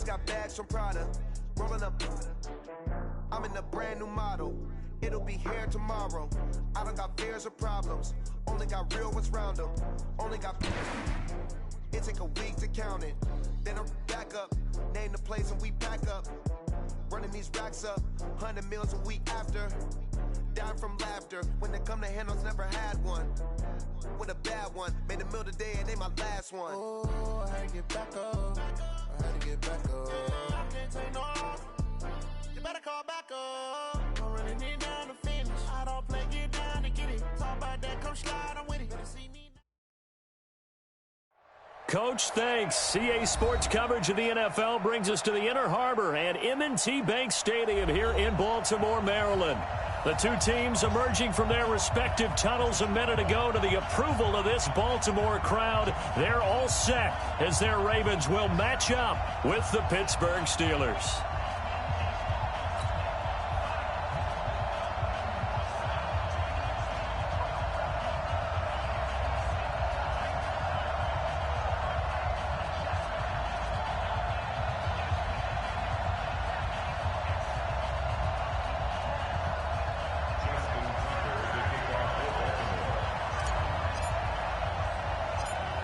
Just got bags from Prada, rolling up. I'm in a brand new model. It'll be here tomorrow. I don't got fears or problems. Only got real ones round them. Only got. It take a week to count it. Then I'm back up. Name the place and we pack up. Running these racks up. 100 meals a week after. Dying from laughter. When they come to handles, never had one. With a bad one. Made a meal today and they my last one. Oh, I had to get back up. I had to get back up. I can't take no off. You better call back up. Don't really need down to finish. I don't play, get down to get it. Talk about that, come slide, I'm with it. Better see me. Coach, thanks. CA Sports coverage of the NFL brings us to the Inner Harbor and M&T Bank Stadium here in Baltimore, Maryland. The two teams emerging from their respective tunnels a minute ago to the approval of this Baltimore crowd. They're all set as their Ravens will match up with the Pittsburgh Steelers.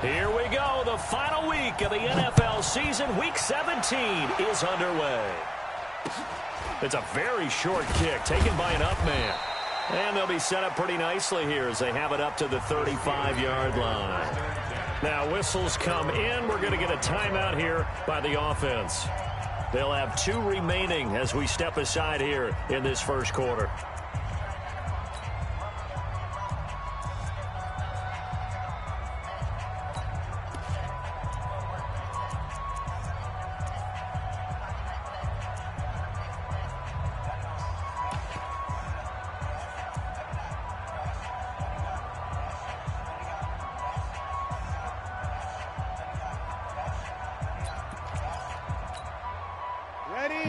Here we go. The final week of the NFL season. Week 17 is underway. It's a very short kick taken by an up man. And they'll be set up pretty nicely here as they have it up to the 35-yard line. Now whistles come in. We're going to get a timeout here by the offense. They'll have 2 remaining as we step aside here in this first quarter.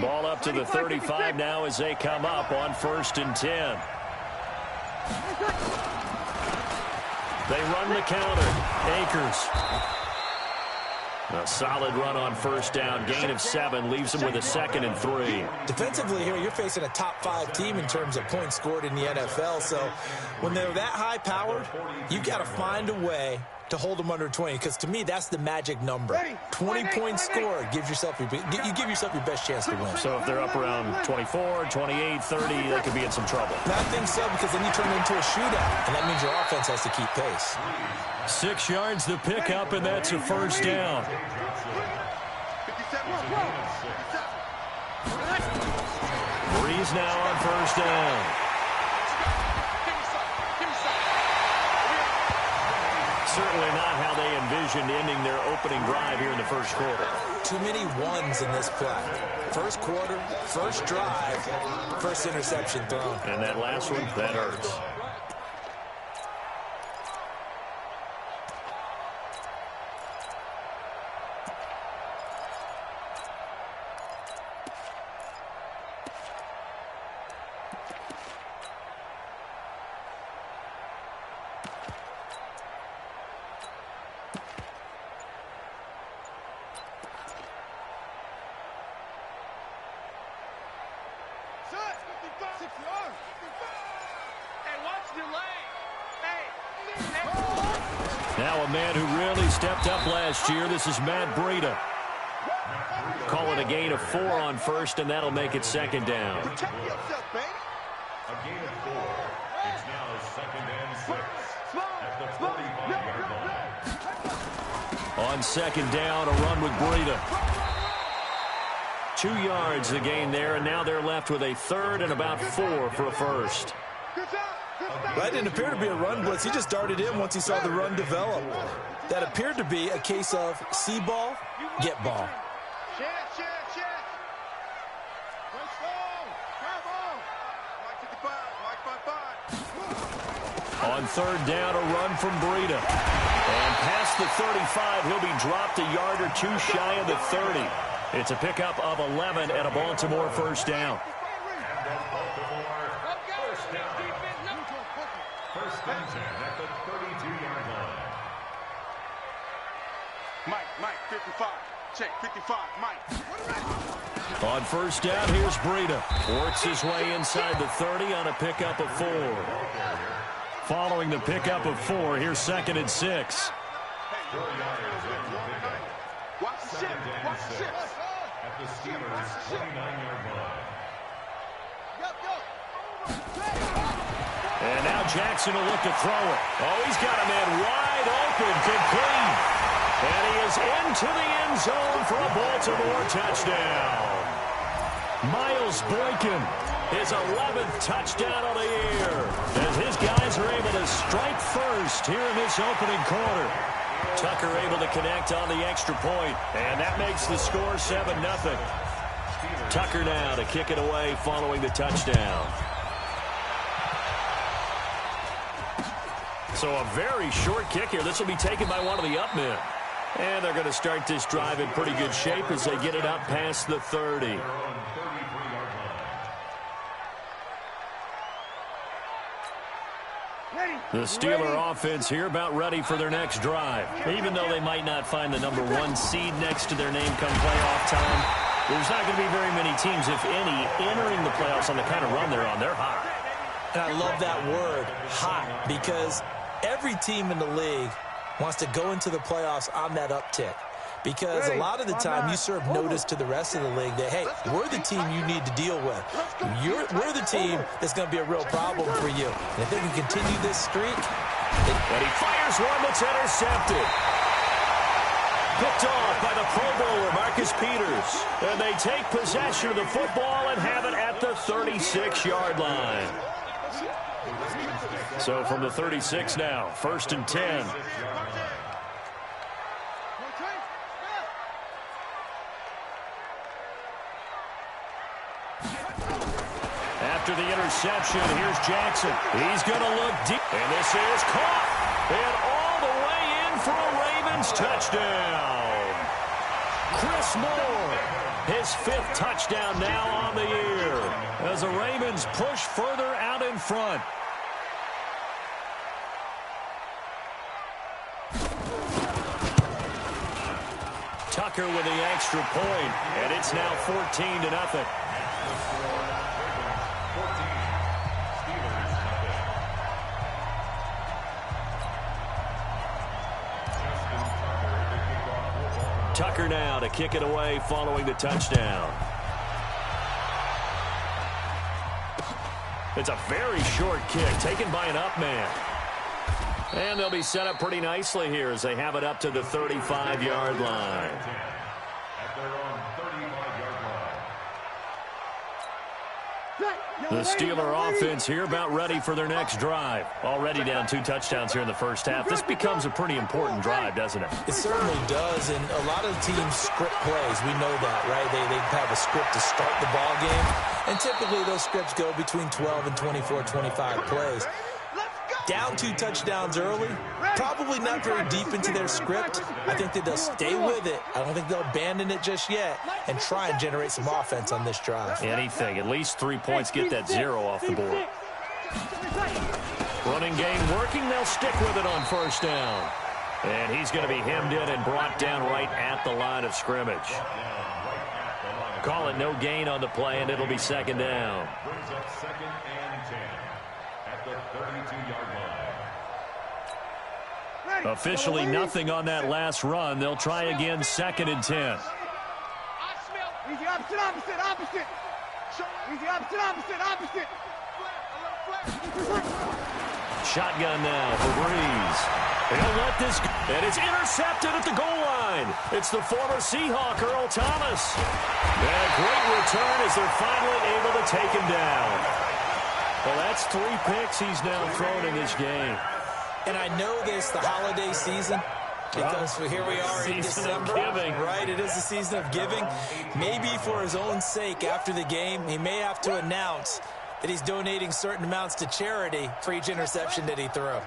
Ball up to the 35 now as they come up on 1st and 10. They run the counter. Akers. A solid run on 1st down. Gain of 7 leaves them with a 2nd and 3. Defensively here, you're facing a top 5 team in terms of points scored in the NFL. So when they're that high powered, you've got to find a way to hold them under 20, because to me that's the magic number. 20 points scored gives yourself you give yourself your best chance to win. So if they're up around 24, 28, 30, they could be in some trouble. I think so, because then you turn it into a shootout, and that means your offense has to keep pace. 6 yards the pickup, and that's a 1st down. Breeze now on 1st down. Certainly not how they envisioned ending their opening drive here in the first quarter. Too many ones in this play. First quarter, first drive, first interception thrown. And that last one, that hurts. Now a man who really stepped up last year. This is Matt Breida. Call it a gain of 4 on 1st, and that'll make it 2nd down. Protect yourself, baby. A gain of 4. It's now 2nd and 6 at the 45-yard line. On 2nd down, a run with Breida. 2 yards the gain there, and now they're left with a 3rd and about 4 for a 1st. That didn't appear to be a run blitz. He just darted in once he saw the run develop. That appeared to be a case of see ball, get ball. On 3rd down, a run from Breida. And past the 35, he'll be dropped a yard or 2 shy of the 30. It's a pickup of 11 and a Baltimore 1st down. First and 10 at the 32-yard line. Mike, 55. Check, 55, Mike. On first down, here's Breida. Works his way inside the 30 on a pickup of 4. Following the pickup of 4, here's 2nd and 6. At the Steelers' 29-yard line. And now Jackson will look to throw it. Oh, he's got a man wide open, complete. And he is into the end zone for a Baltimore touchdown. Miles Boykin, his 11th touchdown of the year, as his guys are able to strike first here in this opening quarter. Tucker able to connect on the extra point, and that makes the score 7-0. Tucker now to kick it away following the touchdown. So a very short kick here. This will be taken by one of the up men. And they're going to start this drive in pretty good shape as they get it up past the 30. The Steeler offense here about ready for their next drive. Even though they might not find the number 1 seed next to their name come playoff time, there's not going to be very many teams, if any, entering the playoffs on the kind of run they're on. They're hot. And I love that word, hot, because every team in the league wants to go into the playoffs on that uptick. Because a lot of the time you serve notice to the rest of the league that, hey, we're the team you need to deal with. We're the team that's going to be a real problem for you. And if they can continue this streak. And he fires one that's intercepted. Picked off by the Pro Bowler, Marcus Peters. And they take possession of the football and have it at the 36-yard line. So from the 36 now, 1st and 10. After the interception, here's Jackson. He's going to look deep. And this is caught. And all the way in for a Ravens touchdown. Chris Moore, his 5th touchdown now on the year, as the Ravens push further out in front. Tucker with the extra point, and it's now 14-0. Tucker now to kick it away following the touchdown. It's a very short kick taken by an up man. And they'll be set up pretty nicely here as they have it up to the 35-yard line. At their own 35-yard line. The Steeler offense here about ready for their next drive. Already down 2 touchdowns here in the first half. This becomes a pretty important drive, doesn't it? It certainly does, and a lot of teams script plays. We know that, right? They have a script to start the ball game, and typically those scripts go between 12 and 24, 25 plays. Down 2 touchdowns early, probably not very deep into their script. I think that they'll stay with it. I don't think they'll abandon it just yet and try and generate some offense on this drive. Anything, at least 3 points, get that 0 off the board. Running game working, they'll stick with it on first down. And he's going to be hemmed in and brought down right at the line of scrimmage. Call it no gain on the play, and it'll be 2nd down. Brings up 2nd and 10 at the 32-yard line. Officially nothing on that last run. They'll try again 2nd and 10. Easy, opposite. Easy, opposite. Shotgun now for Breeze. He'll let this go. And it's intercepted at the goal line. It's the former Seahawk, Earl Thomas. And a great return as they're finally able to take him down. Well, that's 3 picks he's now thrown in this game. And I know this, the holiday season, because here we are in December, right? It is the season of giving. Maybe for his own sake, after the game, he may have to announce that he's donating certain amounts to charity for each interception that he threw.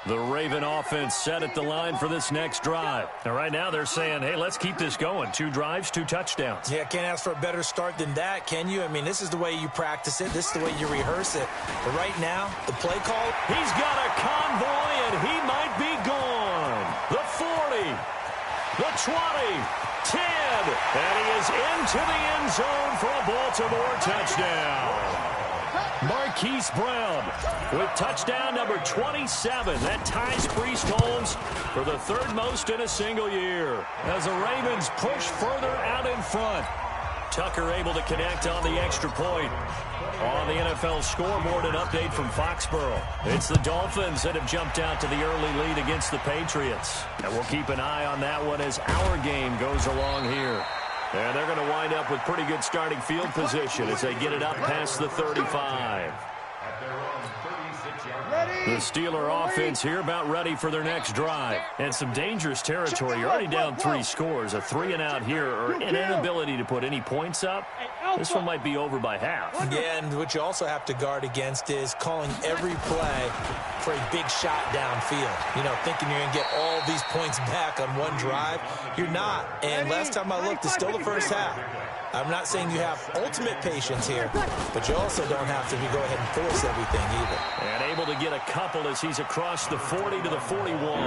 The Raven offense set at the line for this next drive. And right now they're saying, hey, let's keep this going. 2 drives, 2 touchdowns. Yeah, can't ask for a better start than that, can you? I mean, this is the way you practice it. This is the way you rehearse it. But right now, the play call. He's got a convoy, and he might be gone. The 40, the 20, 10, and he is into the end zone for a Baltimore touchdown. Marquise Brown with touchdown number 27. That ties Priest Holmes for the third most in a single year as the Ravens push further out in front. Tucker able to connect on the extra point. On the NFL scoreboard, an update from Foxborough. It's the Dolphins that have jumped out to the early lead against the Patriots. And we'll keep an eye on that one as our game goes along here. And they're going to wind up with pretty good starting field position as they get it up past the 35. The Steeler offense here about ready for their next drive. And some dangerous territory. You're already down 3 scores. A 3-and-out here or an inability to put any points up. This one might be over by half. Yeah, and what you also have to guard against is calling every play for a big shot downfield. You know, thinking you're going to get all these points back on one drive. You're not. And last time I looked, it's still the first half. I'm not saying you have ultimate patience here, but you also don't have to go ahead and force everything either. And able to get a couple as he's across the 40 to the 41.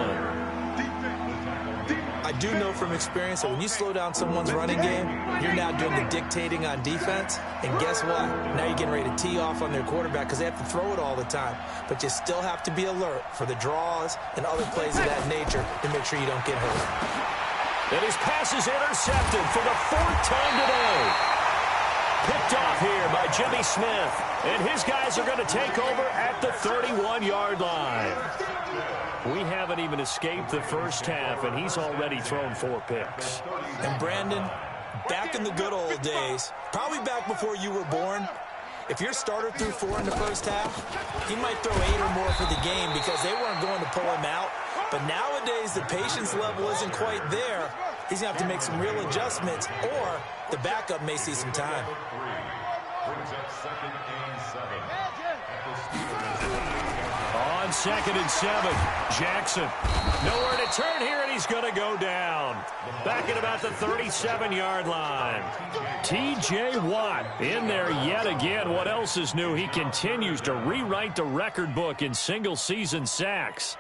I do know from experience that when you slow down someone's running game, you're now doing the dictating on defense. And guess what? Now you're getting ready to tee off on their quarterback because they have to throw it all the time. But you still have to be alert for the draws and other plays of that nature to make sure you don't get hurt. And his pass is intercepted for the 4th time today. Picked off here by Jimmy Smith. And his guys are going to take over at the 31-yard line. We haven't even escaped the first half, and he's already thrown 4 picks. And Brandon, back in the good old days, probably back before you were born, if your starter threw 4 in the first half, he might throw 8 or more for the game because they weren't going to pull him out. But nowadays, the patience level isn't quite there. He's going to have to make some real adjustments, or the backup may see some time. On 2nd and 7, Jackson. Nowhere to turn here, and he's going to go down. Back at about the 37-yard line. T.J. Watt in there yet again. What else is new? He continues to rewrite the record book in single-season sacks.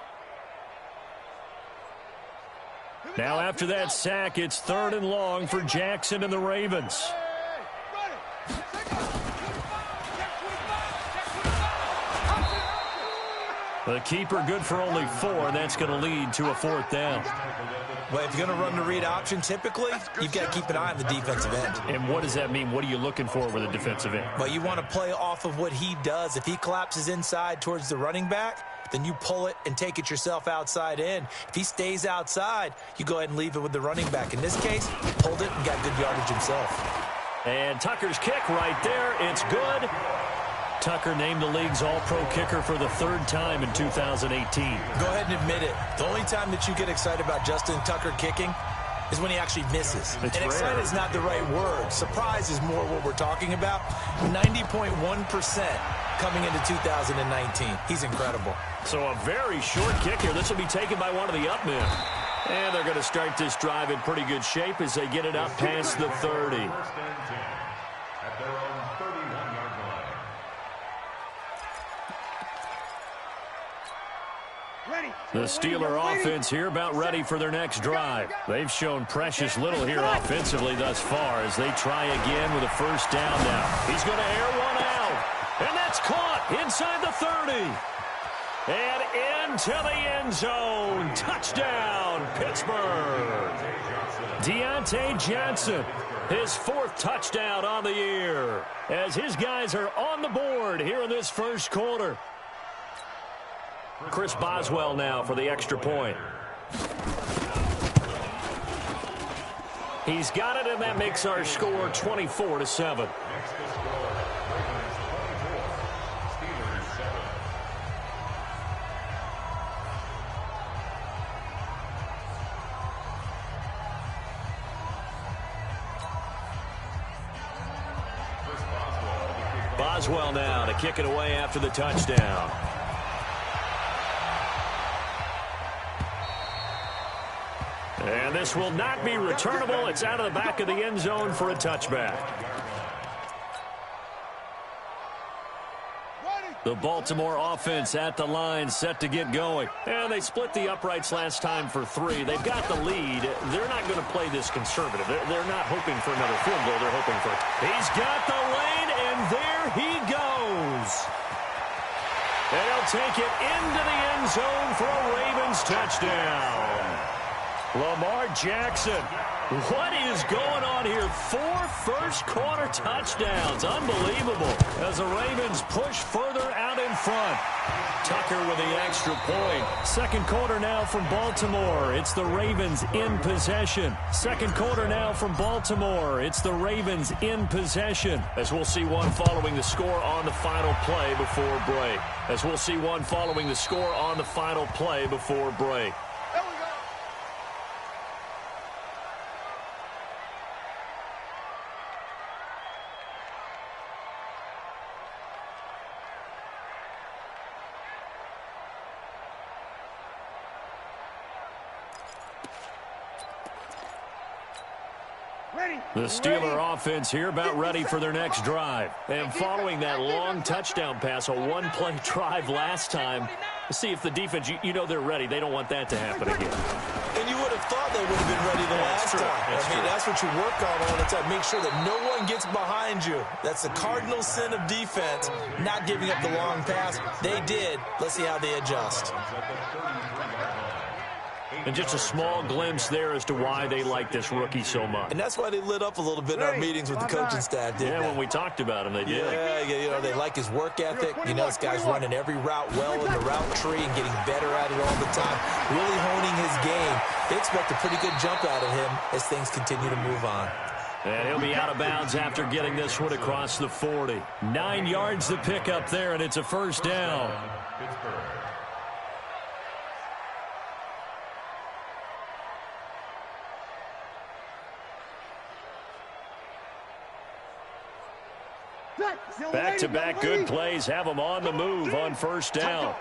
Now after that sack, it's 3rd and long for Jackson and the Ravens. The keeper good for only 4, and that's going to lead to a 4th down. Well, if you're going to run the read option, typically, you've got to keep an eye on the defensive end. And what does that mean? What are you looking for with a defensive end? Well, you want to play off of what he does. If he collapses inside towards the running back, then you pull it and take it yourself outside in. If he stays outside, you go ahead and leave it with the running back. In this case, pulled it and got good yardage himself. And Tucker's kick right there. It's good. Tucker named the league's all-pro kicker for the 3rd time in 2018. Go ahead and admit it. The only time that you get excited about Justin Tucker kicking is when he actually misses. It's and excited is not the right word. Surprise is more what we're talking about. 90.1% coming into 2019. He's incredible. So a very short kick here. This will be taken by one of the up men. And they're going to start this drive in pretty good shape as they get it up past the 30. At their own 31-yard line. The Steeler offense here about ready for their next drive. They've shown precious little here offensively thus far as they try again with a 1st down now. He's going to air one out. And that's caught inside the 30. And into the end zone. Touchdown, Pittsburgh. Deontay Johnson, his 4th touchdown on the year as his guys are on the board here in this first quarter. Chris Boswell now for the extra point. He's got it, and that makes our score 24-7. Boswell now to kick it away after the touchdown. And this will not be returnable. It's out of the back of the end zone for a touchback. The Baltimore offense at the line, set to get going. And they split the uprights last time for 3. They've got the lead. They're not going to play this conservative. They're not hoping for another field goal. They're hoping for... He's got the lane, and there he goes. They'll take it into the end zone for a Ravens touchdown. Lamar Jackson. What is going on here? 4 first-quarter touchdowns. Unbelievable. As the Ravens push further out in front. Tucker with the extra point. Second quarter now from Baltimore. It's the Ravens in possession. Second quarter now from Baltimore. It's the Ravens in possession. As we'll see one following the score on the final play before break. As we'll see one following the score on the final play before break. The Steeler offense here about ready for their next drive. And following that long touchdown pass, a one-play drive last time, see if the defense, you know they're ready. They don't want that to happen again. And you would have thought they would have been ready the last time. That's what you work on all the time. Make sure that no one gets behind you. That's the cardinal sin of defense, not giving up the long pass. They did. Let's see how they adjust. And just a small glimpse there as to why they like this rookie so much. And that's why they lit up a little bit in our meetings with the coaching staff, didn't they? When we talked about him, they did. Yeah, you know, they like his work ethic. You know, this guy's running every route well in the route tree and getting better at it all the time, really honing his game. They expect a pretty good jump out of him as things continue to move on. And he'll be out of bounds after getting this one across the 40. 9 yards to pick up there, and it's a first down. Back-to-back good plays have them on the move on first down.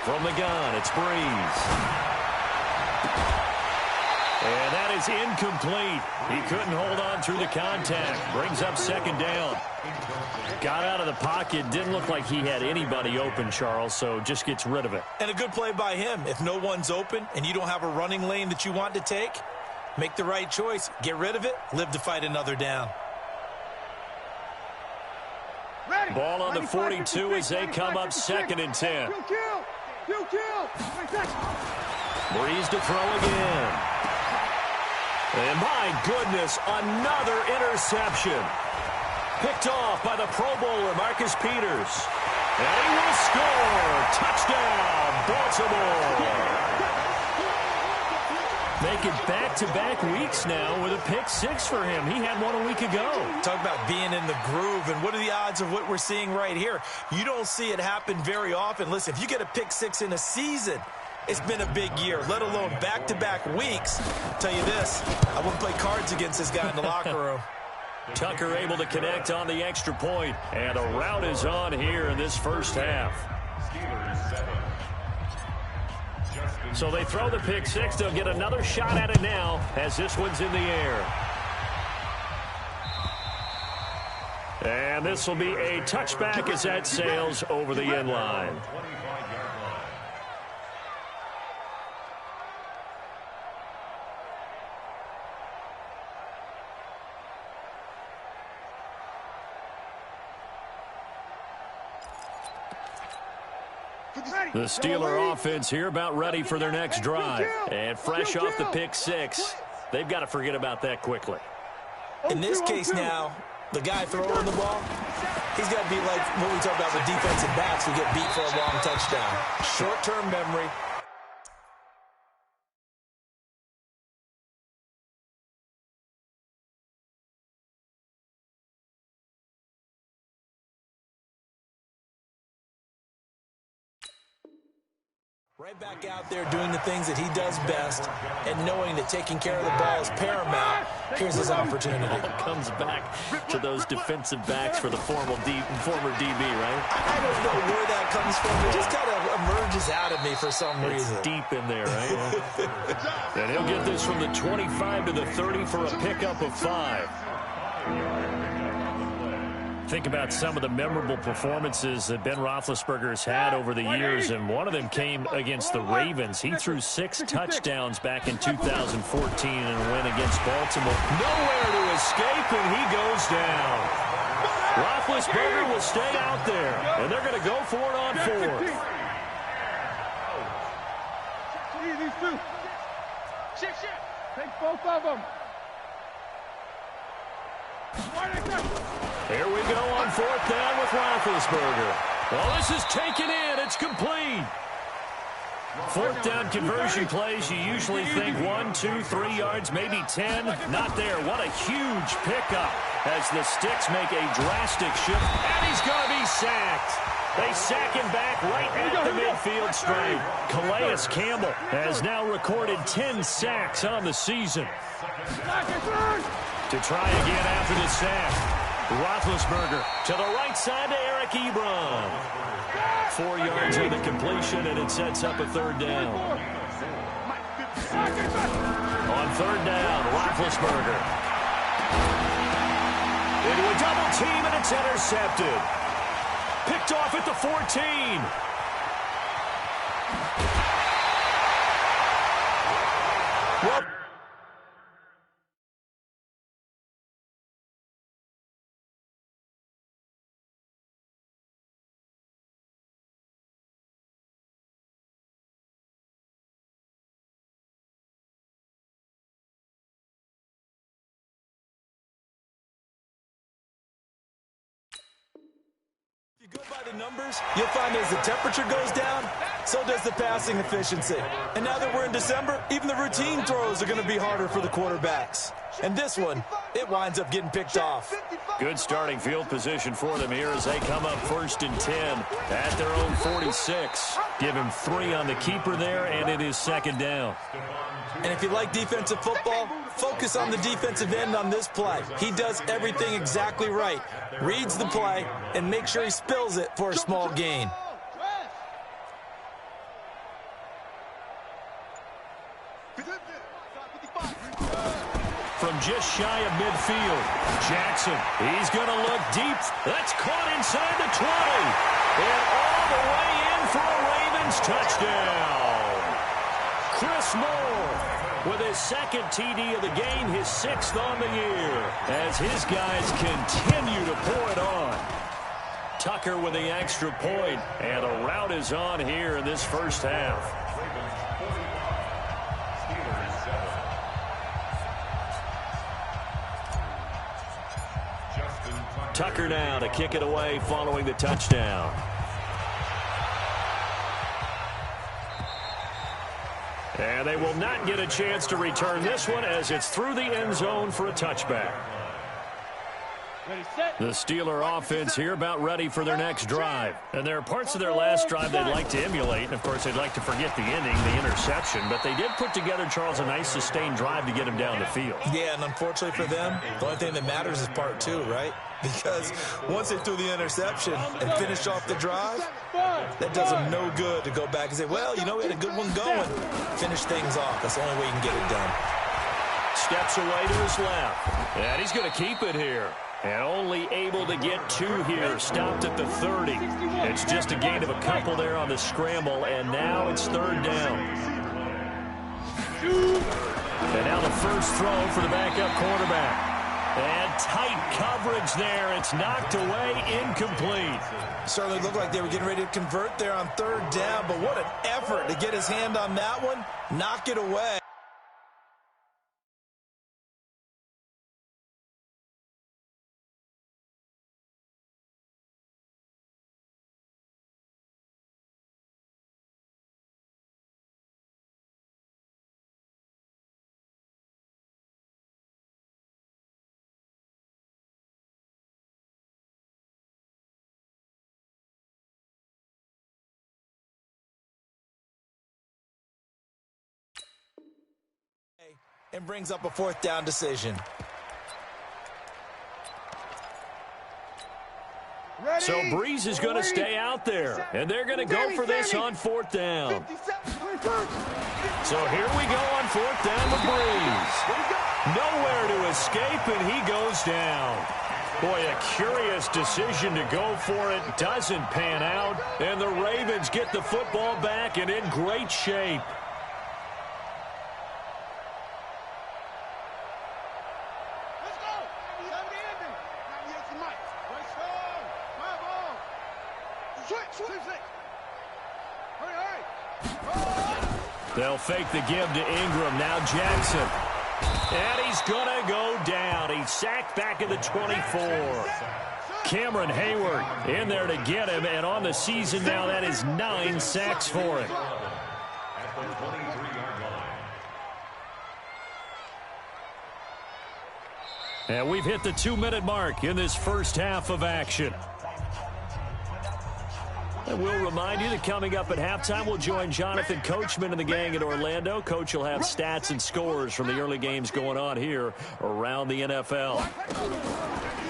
From the gun, it's Breeze. And that is incomplete. He couldn't hold on through the contact. Brings up second down. Got out of the pocket. Didn't look like he had anybody open, Charles, so just gets rid of it. And a good play by him. If no one's open and you don't have a running lane that you want to take, make the right choice. Get rid of it. Live to fight another down. Ball on the 42 as they come up 2nd and 10. Breeze to throw again. And my goodness, another interception. Picked off by the Pro Bowler, Marcus Peters. And he will score. Touchdown, Baltimore. Make it back-to-back weeks now with a pick-6 for him. He had one a week ago. Talk about being in the groove, and what are the odds of what we're seeing right here? You don't see it happen very often. Listen, if you get a pick-6 in a season, it's been a big year, let alone back-to-back weeks. I'll tell you this, I wouldn't play cards against this guy in the locker room. Tucker able to connect on the extra point, and a route is on here in this first half. So they throw the pick-6. They'll get another shot at it now as this one's in the air. And this will be a touchback as that sails over the end line. The Steeler offense here about ready for their next drive. And fresh off the pick-6, they've got to forget about that quickly. In this case now, the guy throwing the ball, he's got to be like what we talk about with defensive backs who get beat for a long touchdown. Short-term memory. Right back out there doing the things that he does best and knowing that taking care of the ball is paramount. Here's his opportunity. Comes back to those defensive backs for the former DB, right? I don't know where that comes from. It just kind of emerges out of me for some reason. It's deep in there, right? And he'll get this from the 25 to the 30 for a pickup of 5. Think about some of the memorable performances that Ben Roethlisberger has had over the years, and one of them came against the Ravens. He threw 6 touchdowns back in 2014 in a win against Baltimore. Nowhere to escape, and he goes down. Roethlisberger will stay out there, and they're going to go for it on 4th. These two. Shift. Take both of them. Here we go on 4th down with Roethlisberger. Well, this is taken in. It's complete. 4th down conversion plays, you usually think 1, 2, 3 yards, maybe 10. Not there. What a huge pickup as the Sticks make a drastic shift. And he's going to be sacked. They sack him back right at the midfield stripe. Calais Campbell has now recorded 10 sacks on the season. To try again after the sack. Roethlisberger to the right side to Eric Ebron. 4 yards on the completion, and it sets up a 3rd down. On 3rd down, Roethlisberger. Into a double team, and it's intercepted. Picked off at the 14. Well, if you go by the numbers, you'll find as the temperature goes down, so does the passing efficiency. And now that we're in December, even the routine throws are going to be harder for the quarterbacks. And this one, it winds up getting picked off. Good starting field position for them here as they come up 1st and 10 at their own 46. Give him 3 on the keeper there, and it is 2nd down. And if you like defensive football, focus on the defensive end on this play. He does everything exactly right. Reads the play and makes sure he spills it for a small gain. From just shy of midfield, Jackson, he's going to look deep. That's caught inside the 20. And all the way in for a Ravens touchdown. Chris Moore with his 2nd TD of the game, his 6th on the year, as his guys continue to pour it on. Tucker with the extra point, and the rout is on here in this first half. Tucker now to kick it away following the touchdown. And they will not get a chance to return this one as it's through the end zone for a touchback. The Steeler offense here about ready for their next drive. And there are parts of their last drive they'd like to emulate. And, of course, they'd like to forget the ending, the interception. But they did put together, Charles, a nice sustained drive to get him down the field. Yeah, and unfortunately for them, the only thing that matters is part 2, right? Because once they threw the interception and finished off the drive, that does them no good to go back and say, well, you know, we had a good one going. Finish things off. That's the only way you can get it done. Steps away to his left. And he's going to keep it here. And only able to get 2 here. Stopped at the 30. It's just a gain of a couple there on the scramble. And now it's 3rd down. And now the first throw for the backup quarterback. And tight coverage there. It's knocked away, incomplete. Certainly looked like they were getting ready to convert there on 3rd down. But what an effort to get his hand on that one. Knock it away. And brings up a 4th down decision. So Breeze is going to stay out there. And they're going to go for this on 4th down. So here we go on 4th down with Breeze. Nowhere to escape, and he goes down. Boy, a curious decision to go for it. Doesn't pan out. And the Ravens get the football back and in great shape. Let's go. Have the ending. Now here's the mic. Let's go. My ball. Switch. Hurry. Oh. They'll fake the give to Ingram. Now Jackson. And he's going to go down. He's sacked back at the 24. Cameron Hayward in there to get him. And on the season now, that is 9 sacks for him. At the 23-yard line. And we've hit the 2-minute mark in this first half of action. And we'll remind you that coming up at halftime, we'll join Jonathan Coachman and the gang in Orlando. Coach will have stats and scores from the early games going on here around the NFL.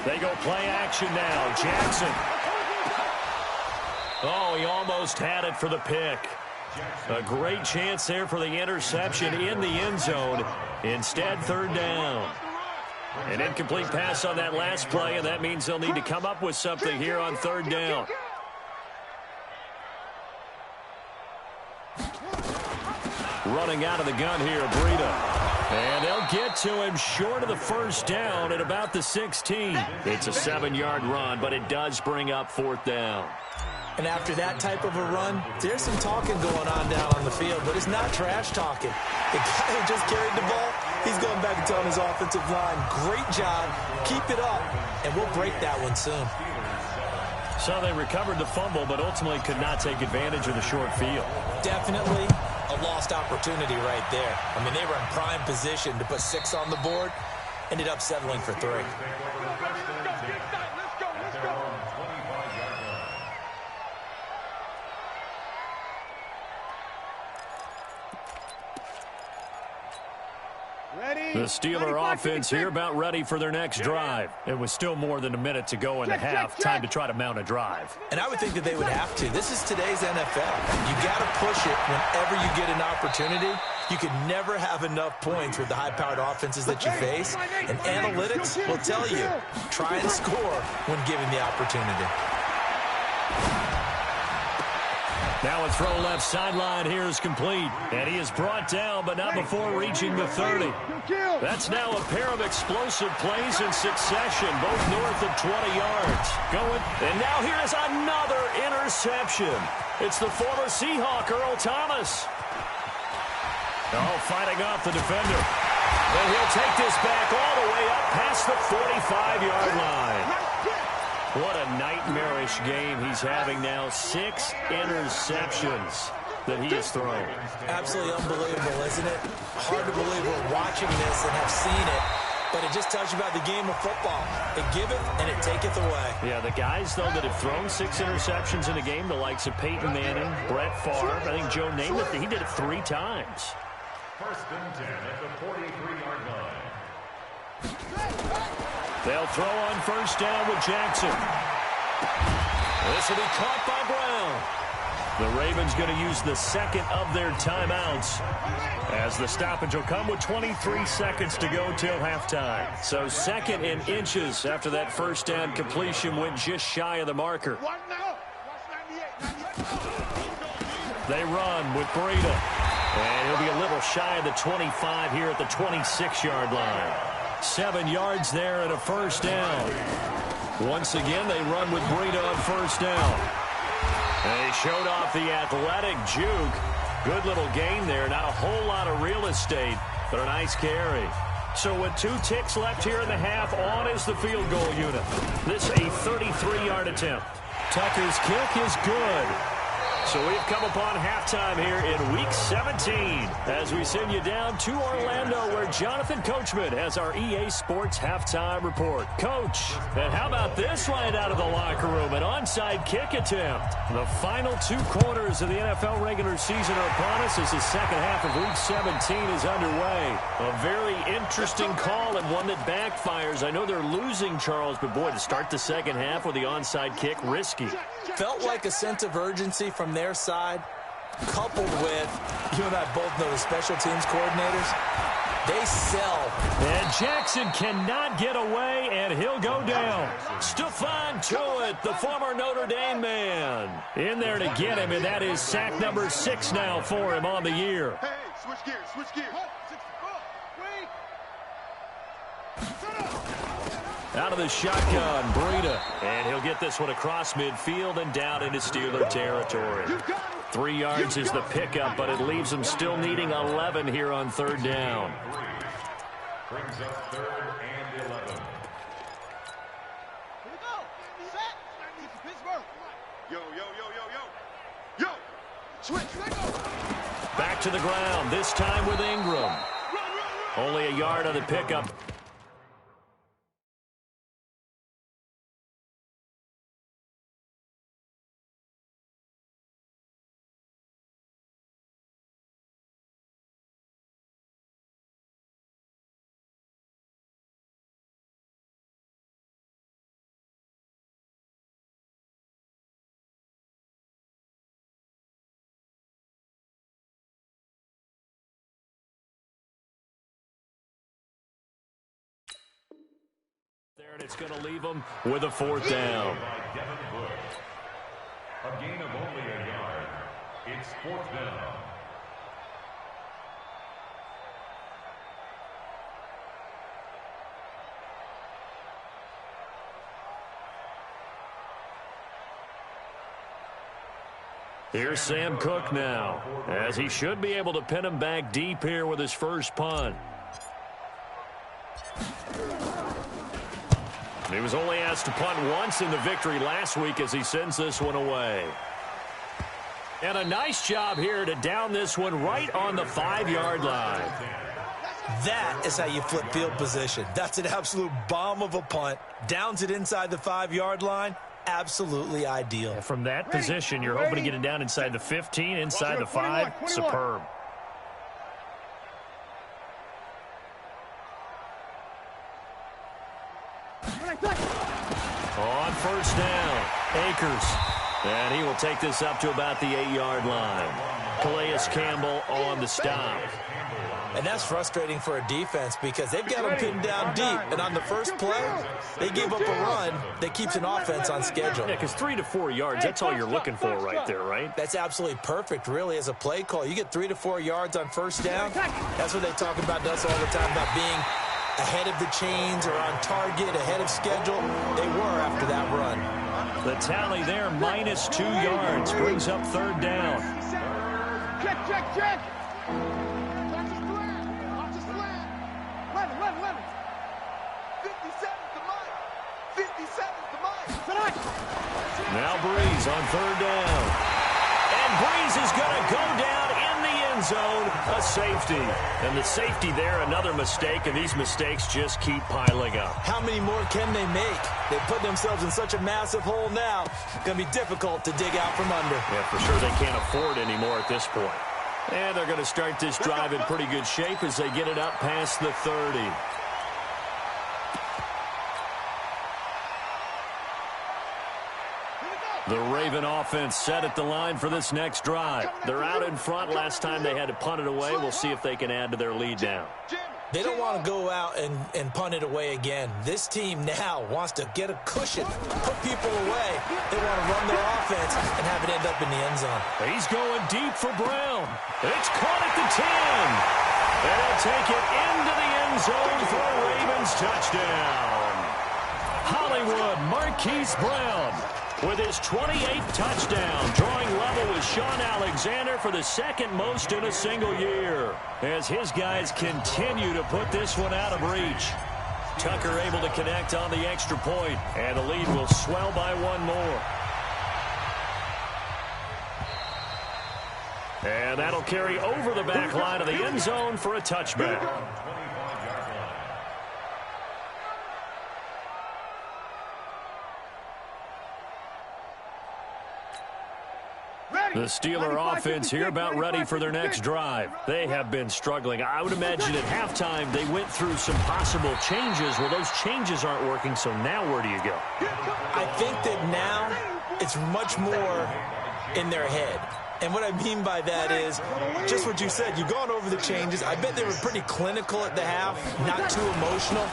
They go play action now. Jackson. Oh, he almost had it for the pick. A great chance there for the interception in the end zone. Instead, third down. An incomplete pass on that last play, and that means they'll need to come up with something here on third down. Running out of the gun here, Breida. And they'll get to him short of the first down at about the 16. It's a 7-yard run, but it does bring up fourth down. And after that type of a run, there's some talking going on down on the field, but it's not trash talking. The guy who just carried the ball, he's going back and telling his offensive line, great job, keep it up, and we'll break that one soon. So they recovered the fumble, but ultimately could not take advantage of the short field. Definitely a lost opportunity right there. I mean, they were in prime position to put 6 on the board, ended up settling for 3. The Steeler offense here about ready for their next drive. It was still more than a minute to go in the half. Time to try to mount a drive. And I would think that they would have to. This is today's NFL. You got to push it whenever you get an opportunity. You can never have enough points with the high-powered offenses that you face. And analytics will tell you, try and score when given the opportunity. Now a throw left sideline here is complete. And he is brought down, but not before reaching the 30. That's now a pair of explosive plays in succession, both north of 20 yards. Going, and now here is another interception. It's the former Seahawk, Earl Thomas. Oh, fighting off the defender. And he'll take this back all the way up past the 45-yard line. What a nightmarish game he's having now. 6 interceptions that he has thrown. Absolutely unbelievable, isn't it? Hard to believe we're watching this and have seen it, but it just tells you about the game of football. It giveth and it taketh away. Yeah, the guys, though, that have thrown 6 interceptions in a game, the likes of Peyton Manning, Brett Favre, I think Joe Namath, he did it 3 times. First and 10 at the 43-yard line. They'll throw on first down with Jackson. This will be caught by Brown. The Ravens going to use the second of their timeouts as the stoppage will come with 23 seconds to go till halftime. So second and inches after that first down completion went just shy of the marker. They run with Breida. And he'll be a little shy of the 25 here at the 26-yard line. 7 yards there and a first down. Once again, they run with Breida on first down. And he showed off the athletic juke. Good little gain there. Not a whole lot of real estate, but a nice carry. So with 2 ticks left here in the half, on is the field goal unit. This a 33-yard attempt. Tucker's kick is good. So we've come upon halftime here in Week 17 as we send you down to Orlando where Jonathan Coachman has our EA Sports Halftime Report. Coach, and how about this right out of the locker room? An onside kick attempt. The final 2 quarters of the NFL regular season are upon us as the second half of Week 17 is underway. A very interesting call and one that backfires. I know they're losing, Charles, but boy, to start the second half with the onside kick, risky. Felt like a sense of urgency from their side, coupled with, you and I both know the special teams coordinators, they sell And Jackson cannot get away, and he'll go down. Stephon Tuitt, the former Notre Dame man, in there to get him, and that is sack number 6 now for him on the year. Hey, switch gears, switch gears. Out of the shotgun, Breida. And he'll get this one across midfield and down into Steeler territory. 3 yards is the pickup, but it leaves them still needing 11 here on 3rd down. Brings up 3rd and 11. Here we go. Set. Pittsburgh. Yo, yo, yo, yo, yo. Yo. Switch. Back to the ground, this time with Ingram. Only a yard on the pickup. There, and it's going to leave them with a 4th down. A gain of only a yard. It's 4th down. Here's Sam Cook now, as he should be able to pin him back deep here with his first punt. He was only asked to punt once in the victory last week as he sends this one away. And a nice job here to down this one right on the 5-yard line. That is how you flip field position. That's an absolute bomb of a punt. Downs it inside the 5-yard line. Absolutely ideal. And from that position, you're hoping to get it down inside the 15, inside the 5. Superb. On 1st down, Akers. And he will take this up to about the 8-yard line. Calais Campbell on the stop. And that's frustrating for a defense because they've got them pinned down deep. And on the first play, they give up a run that keeps an offense on schedule. Yeah, because 3 to 4 yards, that's all you're looking for right there, right? That's absolutely perfect, really, as a play call. You get 3 to 4 yards on 1st down. That's what they talk about us all the time, about being ahead of the chains or on target, ahead of schedule. They were after that run. The tally there, minus 2 yards, brings up 3rd down. Check, check, check. Watch his slant. Watch his slant. 11. 57's the mic. 57's the mic. Now Breeze on 3rd down. And Breeze is going to go down in the end zone, a safety. And the safety there, another mistake, and these mistakes just keep piling up. How many more can they make? They put themselves in such a massive hole now. It's going to be difficult to dig out from under. Yeah, for sure they can't afford any more at this point. And they're going to start this drive in pretty good shape as they get it up past the 30. The Raven offense set at the line for this next drive. They're out in front. Last time they had to punt it away. We'll see if they can add to their lead now. They don't want to go out and punt it away again. This team now wants to get a cushion, put people away. They want to run their offense and have it end up in the end zone. He's going deep for Brown. It's caught at the 10. And he'll take it into the end zone for a Ravens touchdown. Hollywood Marquise Brown with his 28th touchdown, drawing level with Sean Alexander for the 2nd most in a single year, as his guys continue to put this one out of reach. Tucker able to connect on the extra point, and the lead will swell by 1 more. And that'll carry over the back line of the end zone for a touchback. The Steeler offense here about ready for their next drive. They have been struggling. I would imagine at halftime they went through some possible changes. Well, those changes aren't working, so now where do you go? I think that now it's much more in their head. And what I mean by that is just what you said. You've gone over the changes. I bet they were pretty clinical at the half, not too emotional.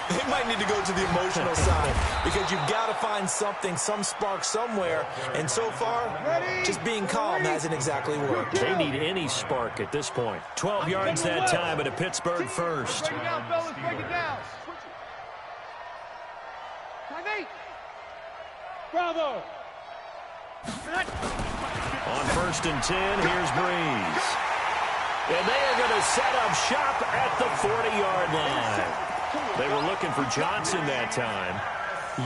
They might need to go to the emotional side because you've got to find something, some spark somewhere. And so far, just being calm hasn't exactly worked. They need any spark at this point. 12 yards that time, and a Pittsburgh first. Break it down, fellas. Break it down. Bravo. On 1st and 10, here's Breeze. And they are going to set up shop at the 40-yard line. They were looking for Johnson that time.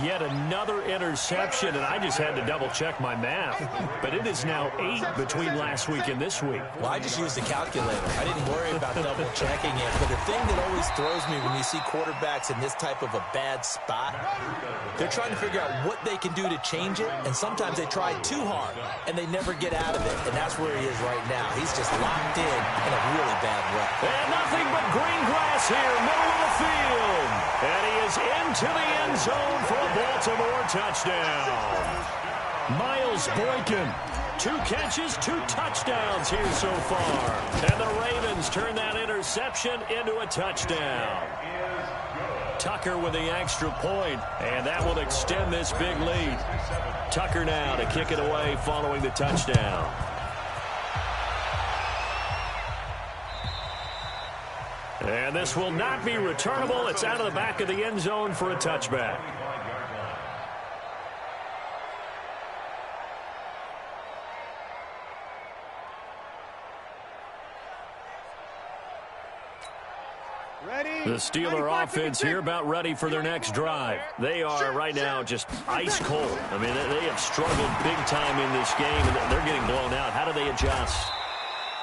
Yet another interception, and I just had to double-check my math. But it is now 8 between last week and this week. Well, I just used the calculator. I didn't worry about double-checking it. But the thing that always throws me when you see quarterbacks in this type of a bad spot, they're trying to figure out what they can do to change it, and sometimes they try too hard, and they never get out of it. And that's where he is right now. He's just locked in a really bad rut. And nothing but green grass here, middle of the field. And he is into the end zone for a Baltimore touchdown. Miles Boykin, 2 catches, 2 touchdowns here so far. And the Ravens turn that interception into a touchdown. Tucker with the extra point, and that will extend this big lead. Tucker now to kick it away following the touchdown. And this will not be returnable. It's out of the back of the end zone for a touchback. The Steeler offense here about ready for their next drive. They are right now just ice cold. I mean, they have struggled big time in this game, and they're getting blown out. How do they adjust?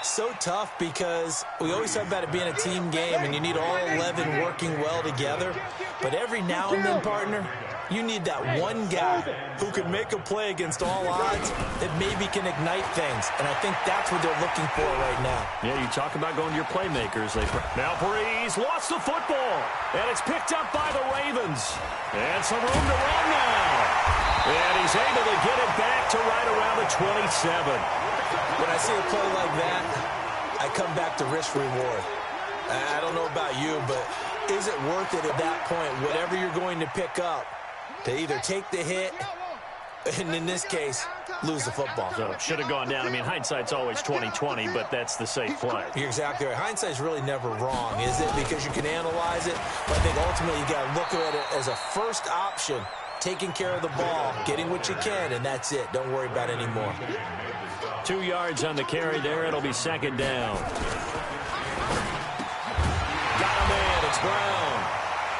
So tough because we always talk about it being a team game, and you need all 11 working well together. But every now and then, partner, you need that one guy who can make a play against all odds that maybe can ignite things. And I think that's what they're looking for right now. Yeah, you talk about going to your playmakers. Now Breeze lost the football, and it's picked up by the Ravens. And some room to run now. And he's able to get it back to right around the 27. When I see a play like that, I come back to risk-reward. I don't know about you, but is it worth it at that point, whatever you're going to pick up, to either take the hit, and in this case, lose the football? So it should have gone down. I mean, hindsight's always 20/20, but that's the safe play. You're exactly right. Hindsight's really never wrong, is it? Because you can analyze it, but I think ultimately you got to look at it as a first option, taking care of the ball, getting what you can, and that's it. Don't worry about it anymore. 2 yards on the carry there. It'll be 2nd down. Got a man. It's Brown.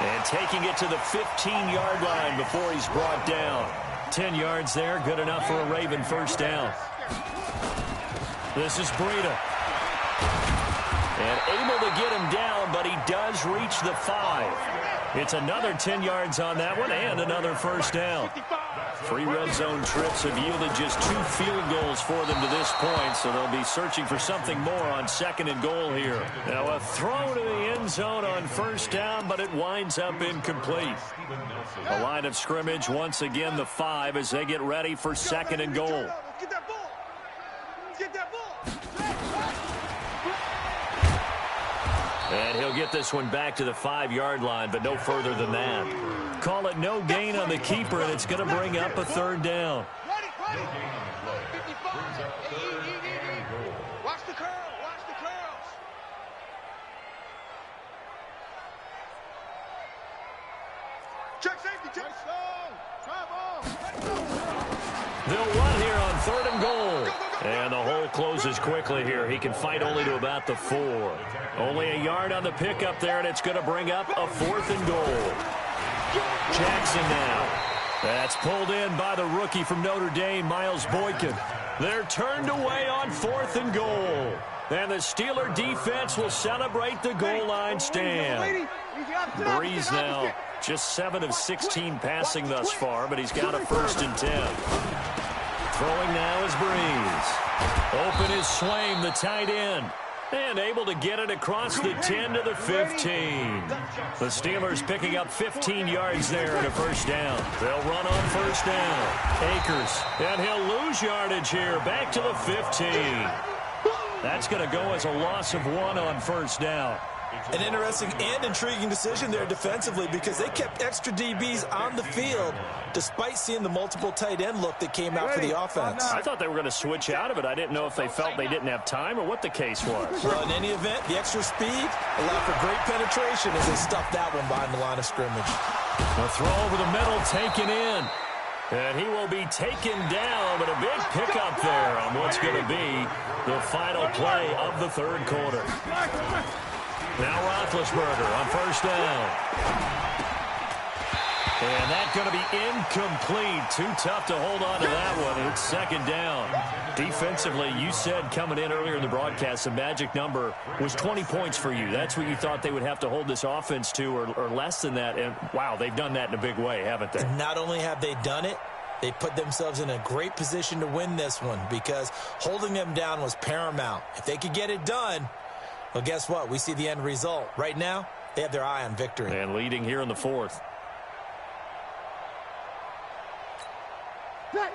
And taking it to the 15-yard line before he's brought down. 10 yards there. Good enough for a Raven first down. This is Breida. And able to get him down, but he does reach the 5. It's another 10 yards on that one and another first down. 3 red zone trips have yielded just 2 field goals for them to this point, so they'll be searching for something more on 2nd and goal here. Now a throw to the end zone on first down, but it winds up incomplete. The line of scrimmage, once again the 5 as they get ready for 2nd and goal. Get that ball. Get that ball. And he'll get this one back to the 5-yard line, but no further than that. Call it no gain on the keeper, and it's going to bring up a 3rd down. Ready. 55. Watch the curl. Watch the curls. Check safety. Check. They'll run here on 3rd and goal. And the hole closes quickly here. He can fight only to about the 4. Only a yard on the pickup there, and it's going to bring up a 4th and goal. Jackson now. That's pulled in by the rookie from Notre Dame, Miles Boykin. They're turned away on 4th and goal. And the Steeler defense will celebrate the goal line stand. Breeze now just 7 of 16 passing thus far, but he's got a 1st and 10. Throwing now is Breeze. Open is Swaim, the tight end. And able to get it across the 10 to the 15. The Steelers picking up 15 yards there and a first down. They'll run on first down. Akers, and he'll lose yardage here. Back to the 15. That's going to go as a loss of 1 on first down. An interesting and intriguing decision there defensively because they kept extra DBs on the field despite seeing the multiple tight end look that came out for the offense. I thought they were going to switch out of it. I didn't know if they felt they didn't have time or what the case was. Well, in any event, the extra speed allowed for great penetration as they stuffed that one behind the line of scrimmage. A throw over the middle taken in. And he will be taken down, but a big pickup there on what's going to be the final play of the third quarter. Now Roethlisberger on first down. And that's going to be incomplete. Too tough to hold on to that one. It's second down. Defensively, you said coming in earlier in the broadcast, the magic number was 20 points for you. That's what you thought they would have to hold this offense to or less than that. And, wow, they've done that in a big way, haven't they? Not only have they done it, they put themselves in a great position to win this one because holding them down was paramount. If they could get it done, well, guess what? We see the end result. Right now, they have their eye on victory. And leading here in the fourth.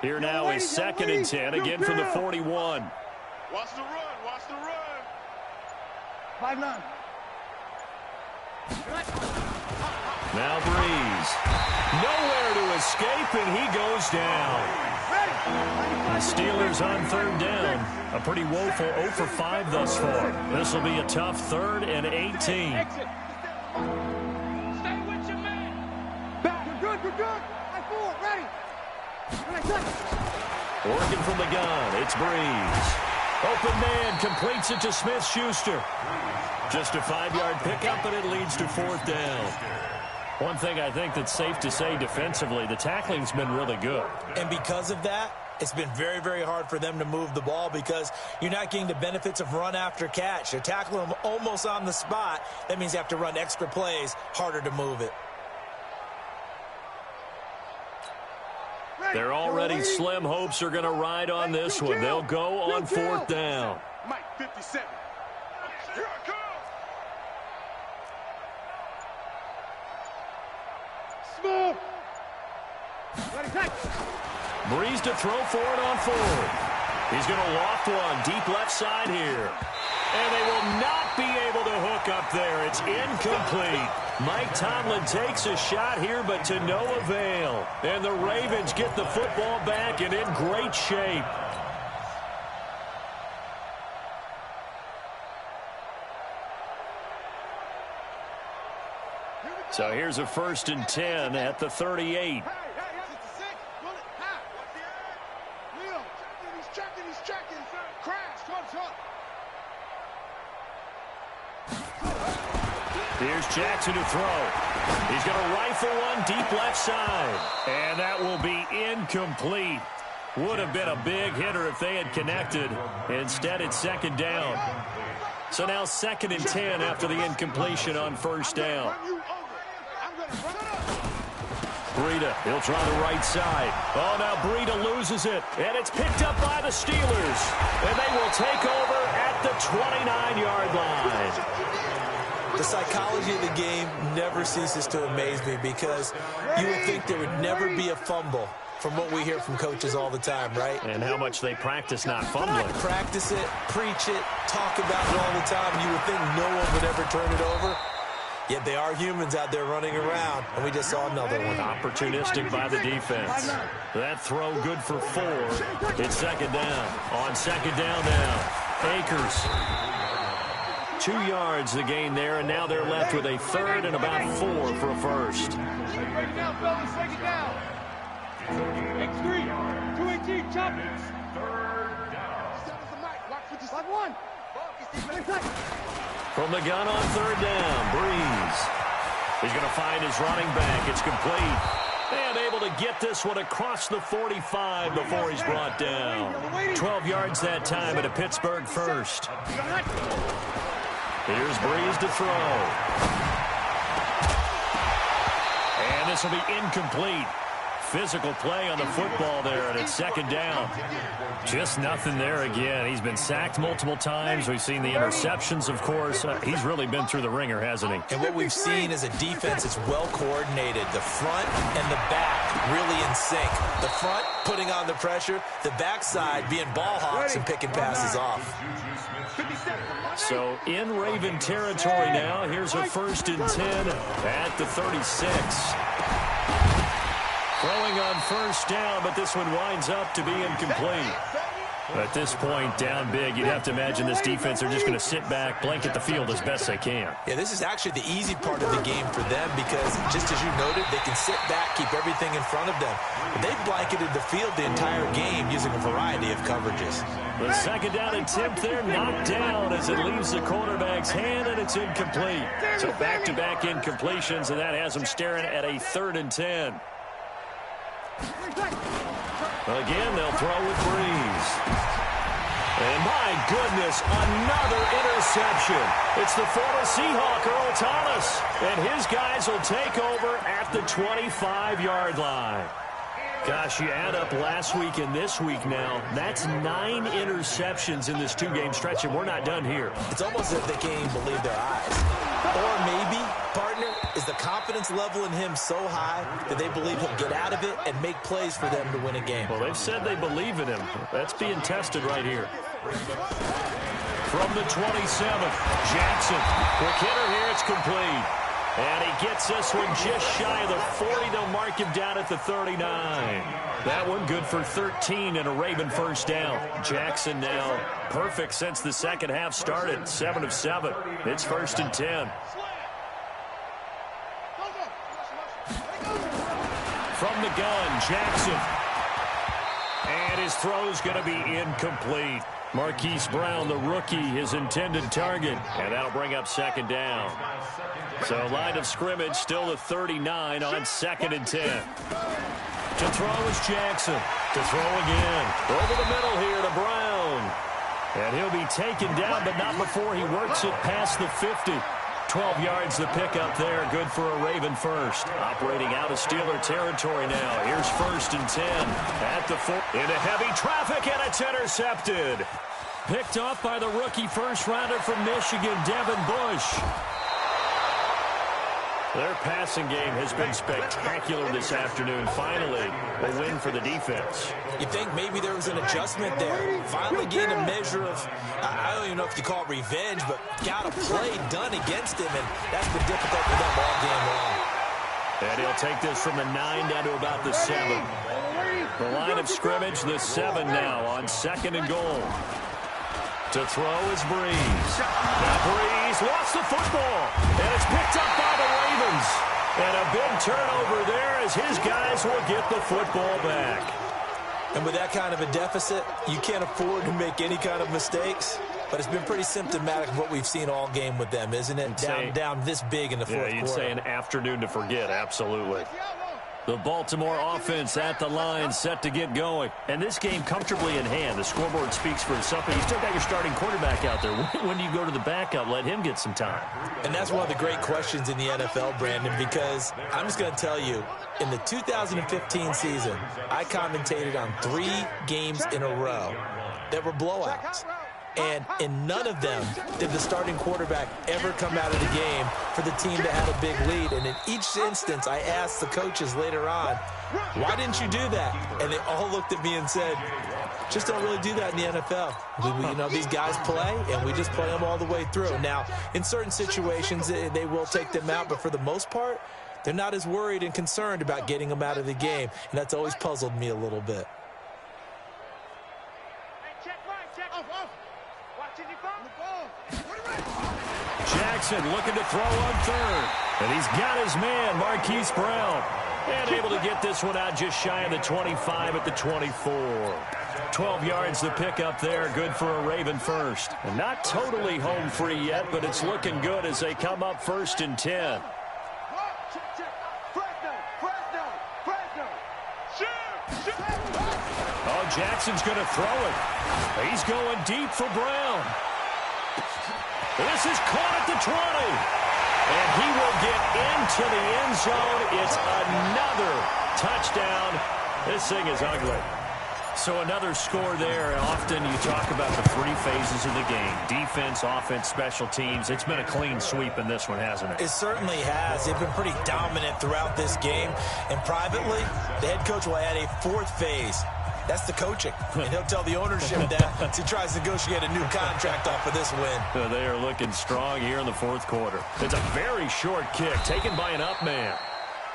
Here now is second and 10, again from the 41. Watch the run, watch the run. 5-9. Now Breeze. Nowhere to escape, and he goes down. The Steelers on third down. A pretty woeful 0 for 5 thus far. This will be a tough 3rd and 18. Exit. Stay with your man. Back. You're good. I-4, ready. Working from the gun, it's Breeze. Open man completes it to Smith-Schuster. Just a 5-yard pickup, and it leads to 4th down. One thing I think that's safe to say defensively, the tackling's been really good. And because of that, it's been very, very hard for them to move the ball because you're not getting the benefits of run after catch. You're tackling them almost on the spot. That means you have to run extra plays, harder to move it. They're already slim hopes are going to ride on this one. They'll go on 4th down. Mike 57. Here I come. Smooth. Ready, take. Breeze to throw for it on 4th. He's going to loft one deep left side here. And they will not be able to hook up there. It's incomplete. Mike Tomlin takes a shot here, but to no avail. And the Ravens get the football back and in great shape. So here's a 1st and 10 at the 38. He's checking. Crash. Talk. Here's Jackson to throw. He's going to rifle one deep left side. And that will be incomplete. Would have been a big hitter if they had connected. Instead, it's 2nd down. So now 2nd and 10 after the incompletion on 1st down. Breida, he'll try the right side. Oh, now Breida loses it. And it's picked up by the Steelers. And they will take over at the 29-yard line. The psychology of the game never ceases to amaze me because you would think there would never be a fumble from what we hear from coaches all the time, right? And how much they practice not fumbling. Practice it, preach it, talk about it all the time. You would think no one would ever turn it over. Yet they are humans out there running around, and we just saw another one. Opportunistic by the defense. That throw good for 4. It's 2nd down. On 2nd down now, Akers. 2 yards the gain there, and now they're left with a 3rd and about 4 for a 1st. Break it down, fellas. Break it down. X3. 218. Chop it. 3rd down. Watch 55-1. From the gun on 3rd down, Breeze. He's going to find his running back. It's complete. And able to get this one across the 45 before he's brought down. 12 yards that time at a Pittsburgh 1st. Here's Breeze to throw. And this will be incomplete. physical play on the football there, and it's second down. Just nothing there again. He's been sacked multiple times. We've seen the interceptions, of course. He's really been through the ringer, hasn't he? And what we've seen is a defense that's well coordinated. The front and the back really in sync. The front putting on the pressure, the backside being ball hawks and picking passes off. So in Raven territory now. Here's a 1st and 10 at the 36. Throwing on 1st down, but this one winds up to be incomplete. At this point, down big, you'd have to imagine this defense are just going to sit back, blanket the field as best they can. Yeah, this is actually the easy part of the game for them because, just as you noted, they can sit back, keep everything in front of them. But they've blanketed the field the entire game using a variety of coverages. The 2nd down attempt there knocked down as it leaves the quarterback's hand, and it's incomplete. So back-to-back incompletions, and that has them staring at a 3rd and 10. Again, they'll throw with Breeze. And my goodness, another interception. It's the former Seahawk, Earl Thomas. And his guys will take over at the 25-yard line. Gosh, you add up last week and this week now, that's 9 interceptions in this 2-game stretch, and we're not done here. It's almost as if they can't even believe their eyes. Or maybe, partner, is the confidence level in him so high that they believe he'll get out of it and make plays for them to win a game. Well, they've said they believe in him. That's being tested right here. From the 27th, Jackson. Quick hitter here, it's complete. And he gets this one just shy of the 40. They'll mark him down at the 39. That one good for 13 and a Raven 1st down. Jackson now perfect since the second half started. 7 of 7. It's 1st and 10. From the gun, Jackson. And his throw's going to be incomplete. Marquise Brown, the rookie, his intended target. And that'll bring up 2nd down. So line of scrimmage still the 39 on 2nd and 10. To throw is Jackson. To throw again. Over the middle here to Brown. And he'll be taken down, but not before he works it past the 50. 12 yards the pickup there. Good for a Raven 1st. Operating out of Steeler territory now. Here's 1st and 10 at the 4. Into heavy traffic, and it's intercepted. Picked off by the rookie 1st-rounder from Michigan, Devin Bush. Their passing game has been spectacular this afternoon. Finally, a win for the defense. You think maybe there was an adjustment there. Finally getting a measure of, I don't even know if you call it revenge, but got a play done against him, and that's been difficult for them all game long. And he'll take this from the 9 down to about the 7. The line of scrimmage, the 7 now on 2nd and goal. To throw is Breeze. Now Breeze lost the football, and it's picked up by the Ravens. And a big turnover there as his guys will get the football back. And with that kind of a deficit, you can't afford to make any kind of mistakes. But it's been pretty symptomatic of what we've seen all game with them, isn't it? Down this big in the fourth quarter. Yeah, you'd say an afternoon to forget, absolutely. The Baltimore offense at the line, set to get going. And this game comfortably in hand. The scoreboard speaks for itself, but you still got your starting quarterback out there. When do you go to the backup? Let him get some time. And that's one of the great questions in the NFL, Brandon, because I'm just going to tell you, in the 2015 season, I commentated on 3 games in a row that were blowouts. And in none of them did the starting quarterback ever come out of the game for the team that had a big lead. And in each instance, I asked the coaches later on, why didn't you do that? And they all looked at me and said, just don't really do that in the NFL. You know, these guys play, and we just play them all the way through. Now, in certain situations, they will take them out, but for the most part, they're not as worried and concerned about getting them out of the game. And that's always puzzled me a little bit. Jackson looking to throw on 3rd. And he's got his man, Marquise Brown. And able to get this one out just shy of the 25 at the 24. 12 yards to pick up there. Good for a Raven 1st. And not totally home free yet, but it's looking good as they come up 1st and 10. Oh, Jackson's going to throw it. He's going deep for Brown. This is caught at the 20. And he will get into the end zone. It's another touchdown This thing is ugly. So another score there, and often you talk about the three phases of the game. Defense, offense, special teams. It's been a clean sweep in this one, hasn't it? It certainly has. They've been pretty dominant throughout this game. And privately, the head coach will add a fourth phase. That's the coaching. And he'll tell the ownership that as he tries to negotiate a new contract off of this win. They are looking strong here in the fourth quarter. It's a very short kick taken by an up man.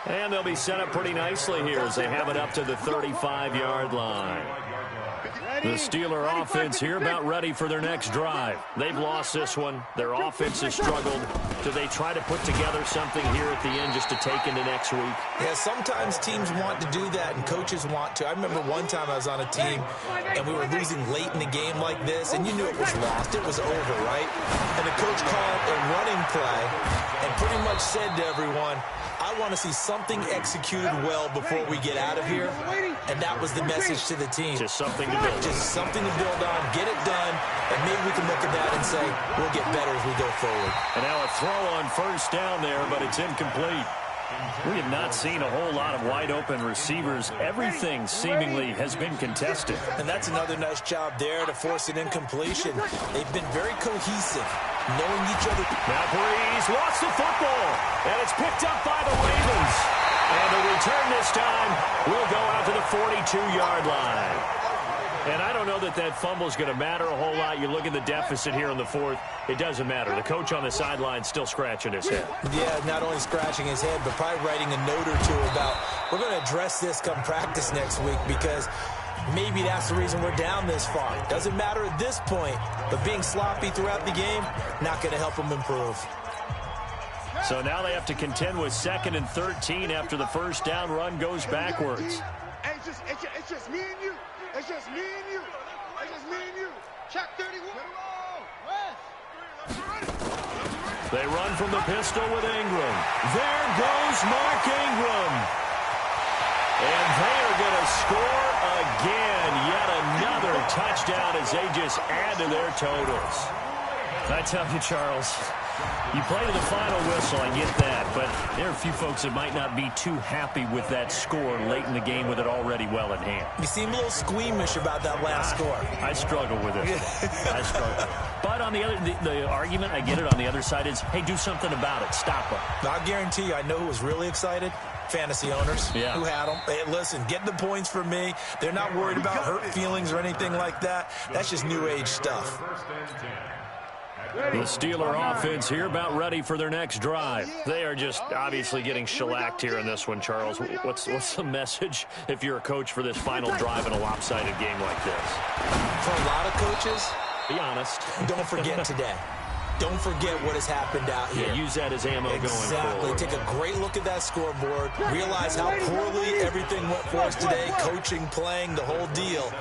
And they'll be set up pretty nicely here as they have it up to the 35-yard line. The Steeler offense here about ready for their next drive. They've lost this one. Their offense has struggled. Do they try to put together something here at the end just to take into next week? Yeah, sometimes teams want to do that and coaches want to. I remember one time I was on a team and we were losing late in the game like this, and you knew it was lost. It was over, right? And the coach called a running play and pretty much said to everyone, I want to see something executed well before we get out of here. And that was the message to the team. Just something to build. Just something to build on, get it done, and maybe we can look at that and say, we'll get better as we go forward. And now a throw on first down there, but it's incomplete. We have not seen a whole lot of wide-open receivers. Everything seemingly has been contested. And that's another nice job there to force an incompletion. They've been very cohesive, knowing each other. Now Breeze lost the football, and it's picked up by the Ravens. And the return this time will go out to the 42-yard line. And I don't know that that fumble is going to matter a whole lot. You look at the deficit here in the fourth. It doesn't matter. The coach on the sideline still scratching his head. Yeah, not only scratching his head, but probably writing a note or two about, we're going to address this come practice next week, because maybe that's the reason we're down this far. Doesn't matter at this point, but being sloppy throughout the game, not going to help them improve. So now they have to contend with 2nd and 13 after the first down run goes backwards. Hey, it's just me and you. It's just me and you. It's just me and you. Check 31. They run from the pistol with Ingram. There goes Mark Ingram. And they are going to score again. Yet another touchdown as they just add to their totals. I tell you, Charles, you play to the final whistle, I get that, but there are a few folks that might not be too happy with that score late in the game with it already well in hand. You seem a little squeamish about that last score. I struggle with it. I struggle. But on the other, the argument, I get it, on the other side is, hey, do something about it. Stop them. I guarantee you, I know who was really excited. Fantasy owners who had them. Hey, listen, get the points for me. They're not worried about hurt feelings or anything like that. That's just new age stuff. The Steeler offense here about ready for their next drive. They are just obviously getting shellacked here in this one, Charles. What's the message if you're a coach for this final drive in a lopsided game like this? For a lot of coaches, be honest. Don't forget today. Don't forget what has happened out here. Yeah, use that as ammo going forward. Take a great look at that scoreboard. Realize how poorly everything went for us today. Coaching, playing, the whole deal.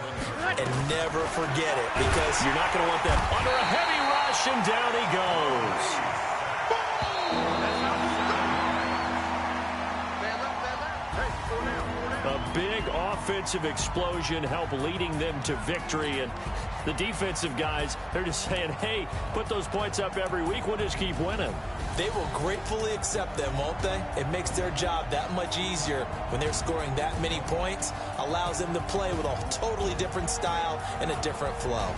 And never forget it, because you're not going to want that under a heavy rush, and down he goes. A big offensive explosion helped leading them to victory, and the defensive guys, they're just saying, hey, put those points up every week, we'll just keep winning. They will gratefully accept them, won't they? It makes their job that much easier when they're scoring that many points, allows them to play with a totally different style and a different flow.